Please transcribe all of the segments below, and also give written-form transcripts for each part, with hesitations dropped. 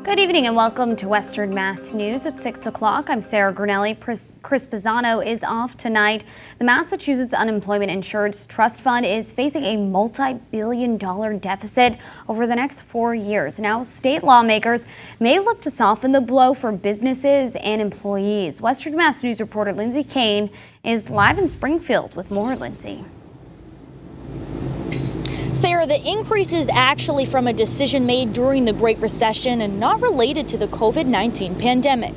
Good evening and welcome to Western Mass News at 6 o'clock. I'm Sarah Grinelli. Chris Pisano is off tonight. The Massachusetts Unemployment Insurance Trust Fund is facing a multi-billion-dollar deficit over the next 4 years. Now, state lawmakers may look to soften the blow for businesses and employees. Western Mass News reporter Lindsay Kane is live in Springfield with more. Lindsay. Sarah, the increase is actually from a decision made during the Great Recession and not related to the COVID-19 pandemic.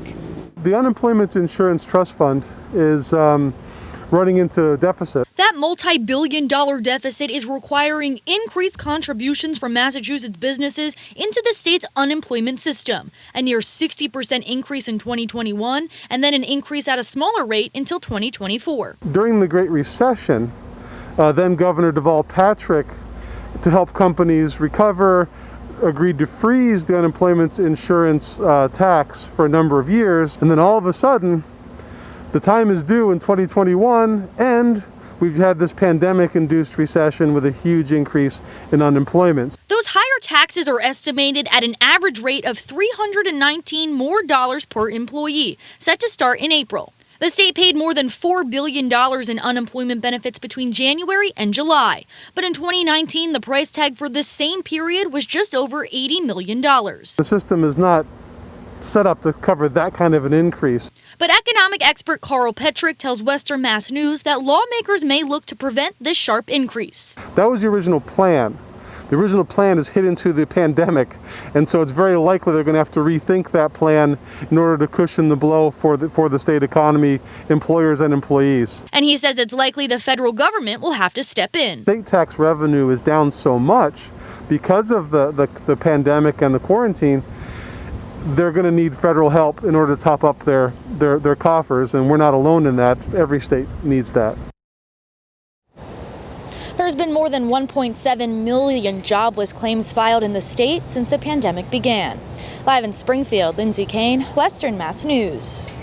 The Unemployment Insurance Trust Fund is running into a deficit. That multi-billion-dollar deficit is requiring increased contributions from Massachusetts businesses into the state's unemployment system. A near 60% increase in 2021 and then an increase at a smaller rate until 2024. During the Great Recession, then Governor Deval Patrick, to help companies recover, agreed to freeze the unemployment insurance tax for a number of years. And then all of a sudden, the time is due in 2021, and we've had this pandemic-induced recession with a huge increase in unemployment. Those higher taxes are estimated at an average rate of $319 more per employee, set to start in April. The state paid more than $4 billion in unemployment benefits between January and July. But in 2019, the price tag for the same period was just over $80 million. The system is not set up to cover that kind of an increase. But economic expert Carl Petrick tells Western Mass News that lawmakers may look to prevent this sharp increase. That was the original plan. The original plan is hit into the pandemic, and so it's very likely they're going to have to rethink that plan in order to cushion the blow for the state economy, employers and employees. And he says it's likely the federal government will have to step in. State tax revenue is down so much because of the pandemic and the quarantine. They're going to need federal help in order to top up their coffers, and we're not alone in that. Every state needs that. There's been more than 1.7 million jobless claims filed in the state since the pandemic began. Live in Springfield, Lindsay Kane, Western Mass News.